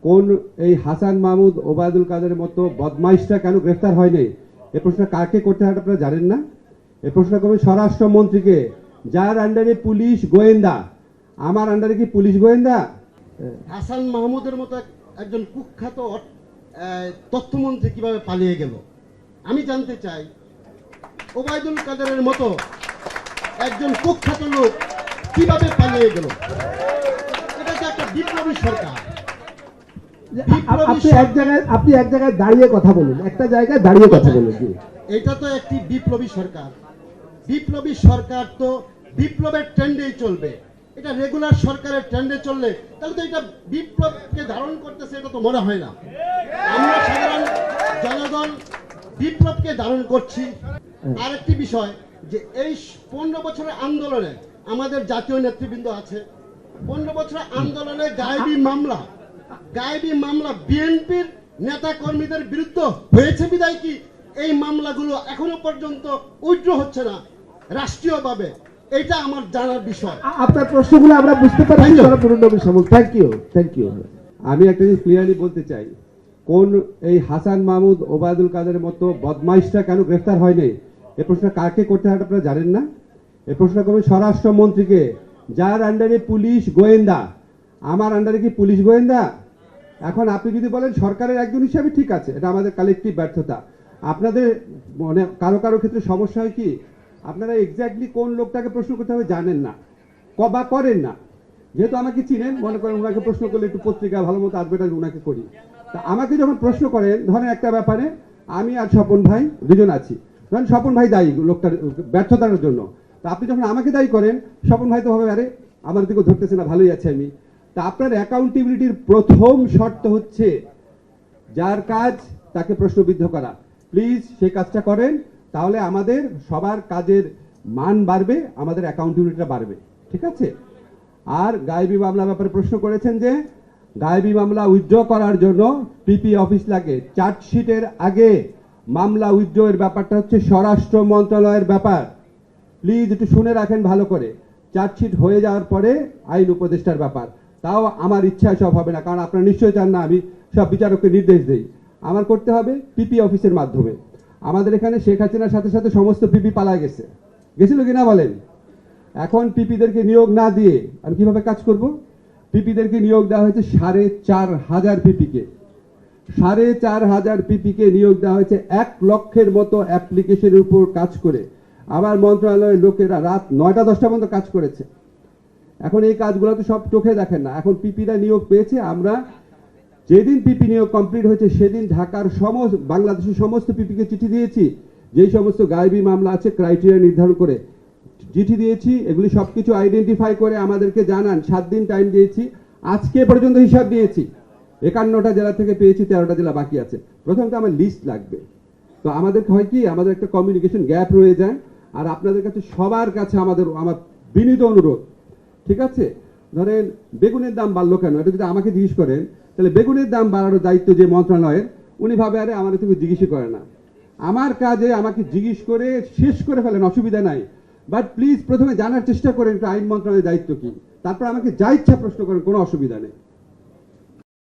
কোন এই হাসান মাহমুদ ওবায়দুল কাদেরের মতো বদমাইশটা কেন গ্রেফতার হয়নি, এই প্রশ্ন কাকে করতে হয় আপনারা জানেন না? এই প্রশ্ন করবেন স্বরাষ্ট্রমন্ত্রীকে, যার আন্ডারে পুলিশ গোয়েন্দা। আমার আন্ডারে কি পুলিশ গোয়েন্দা? হাসান মাহমুদের মতো একজন কুখ্যাত তথ্যমন্ত্রী কিভাবে পালিয়ে গেল? আমি জানতে চাই, ওবায়দুল কাদেরের মতো একজন কুখ্যাত লোক কিভাবে পালিয়ে গেল? এটা তো একটা বিপ্লবী সরকার। আপনি এক জায়গায় দাঁড়িয়ে কথা বলুন, একটা জায়গায় দাঁড়িয়ে কথা বলুন। এটা তো একটি বিপ্লবী সরকার। বিপ্লবী সরকার তো বিপ্লবের ট্রেন্ডেই চলবে। এটা রেগুলার সরকারের ট্রেন্ডে চললে তাহলে তো এটা বিপ্লবকে ধারণ করতেছে, এটা তো মনে হয় না। আমরা সাধারণ জনগণ বিপ্লবকে ধারণ করছি। আরেকটি বিষয় যে এই 15 বছরের আন্দোলনে আমাদের জাতীয় নেতৃবৃন্দ আছে। 15 বছরের আন্দোলনে গায়েবী মামলা বিএনপির নেতা কর্মীদের বিরুদ্ধে হয়েছে বিদায় কি এই মামলাগুলো এখনো পর্যন্ত উইথড্র হচ্ছে না রাষ্ট্রীয়ভাবে? এটা আমার জানার বিষয়। আপনার প্রশ্নগুলো আমরা বুঝতে পারছি। Thank you. আমি একটা জিনিস ক্লিয়ারলি বলতে চাই, কোন এই হাসান মাহমুদ ওবায়দুল কাদেরের মতো বদমাইশটা কেন গ্রেফতার হয়নি, এই প্রশ্ন কাকে করতে হয় আপনারা জানেন না? এই প্রশ্ন করবেন স্বরাষ্ট্রমন্ত্রীকে, যার আন্ডারে পুলিশ গোয়েন্দা। আমার আন্ডারে কি পুলিশ গোয়েন্দা? এখন আপনি যদি বলেন সরকারের একজন হিসাবে, ঠিক আছে, এটা আমাদের কালেকটিভ ব্যর্থতা। আপনাদের মানে কারো কারো ক্ষেত্রে সমস্যা হয় কি, আপনারা এক্স্যাক্টলি কোন লোকটাকে প্রশ্ন করতে হবে জানেন না বা করেন না। যেহেতু আমাকে চিনেন, মনে করেন ওনাকে প্রশ্ন করলে একটু পত্রিকা ভালো মতো অ্যাডভার্টাইজ ওনাকে করি। তা আমাকে যখন প্রশ্ন করেন, ধরেন একটা ব্যাপারে আমি আর স্বপন ভাই দুজন আছি, ধরেন স্বপন ভাই দায়ী লোকটার ব্যর্থতার জন্য। তা আপনি যখন আমাকে দায়ী করেন, স্বপন ভাই তো ভাবে আরে আমার দিকে ধরতেছে না, ভালোই আছে আমি। তা আপনার অ্যাকাউন্টেবিলিটির প্রথম শর্ত হচ্ছে যার কাজ তাকে প্রশ্নবিদ্ধ করা। প্লিজ সেই কাজটা করেন, তাহলে আমাদের সবার কাজের মান বাড়বে, আমাদের অ্যাকাউন্টেবিলিটিটা বাড়বে, ঠিক আছে? আর গায়েবী মামলা ব্যাপারে প্রশ্ন করেছেন যে গায়েবী মামলা উইথড্র করার জন্য পিপি অফিস লাগে। চার্জশিটের আগে মামলা উইথড্র এর ব্যাপারটা হচ্ছে স্বরাষ্ট্র মন্ত্রণালয়ের ব্যাপার। প্লিজ একটু শুনে রাখেন ভালো করে। চার্জশিট হয়ে যাওয়ার পরে আইন উপদেষ্টার ব্যাপার। তাও আমার ইচ্ছায় সব হবে না, কারণ আপনারা নিশ্চয়ই চান না আমি সব বিচারককে নির্দেশ দেই। আমার করতে হবে পিপি অফিসের মাধ্যমে। আমাদের এখানে শেখ হাসিনার সাথে সাথে সমস্ত পিপি পালায় গেছিল কিনা বলেন? এখন পিপিদেরকে নিয়োগ না দিয়ে আমি কিভাবে কাজ করব? পিপিদেরকে নিয়োগ দেওয়া হয়েছে 4,500 পিপিকে। 4,500 পিপিকে নিয়োগ দেওয়া হয়েছে 1 লক্ষের মতো অ্যাপ্লিকেশনের উপর কাজ করে। আবার মন্ত্রণালয়ের লোকেরা রাত 9টা-10টা পর্যন্ত কাজ করেছে। এখন এই কাজগুলো তো সব চোখে দেখেন না। এখন পিপিরা নিয়োগ পেয়েছে। আমরা যেদিন পিপি নিয়োগ কমপ্লিট হয়েছে সেদিন ঢাকার বাংলাদেশের সমস্ত পিপিকে চিঠি দিয়েছি, যেই সমস্ত গায়েবী মামলা আছে ক্রাইটেরিয়া নির্ধারণ করে চিঠি দিয়েছি। এগুলি সবকিছু আইডেন্টিফাই করে আমাদেরকে জানান। 7 দিন টাইম দিয়েছি। আজকে পর্যন্ত হিসাব দিয়েছি। 51টা জেলা থেকে পেয়েছি, 13টা জেলা বাকি আছে। প্রথমত আমার লিস্ট লাগবে। তো আমাদের হয় কি, আমাদের একটা কমিউনিকেশন গ্যাপ রয়ে যায়। আর আপনাদের কাছে সবার কাছে আমার বিনীত অনুরোধ, ঠিক আছে? ধরেন বেগুনের দাম বাড়লো কেন, এটা যদি আমাকে জিজ্ঞেস করেন তাহলে বেগুনের দাম বাড়ানোর দায়িত্ব যে মন্ত্রণালয়ের, উনি ভাবে আরে আমার তুমি জিজ্ঞেসই করে না। আমার কাজে আমাকে জিজ্ঞেস করে শেষ করে ফেলেন, অসুবিধা নাই। বাট প্লিজ প্রথমে জানার চেষ্টা করেন আইন মন্ত্রণালয়ের দায়িত্ব কি, তারপর আমাকে যা ইচ্ছা প্রশ্ন করেন, কোনো অসুবিধা নেই।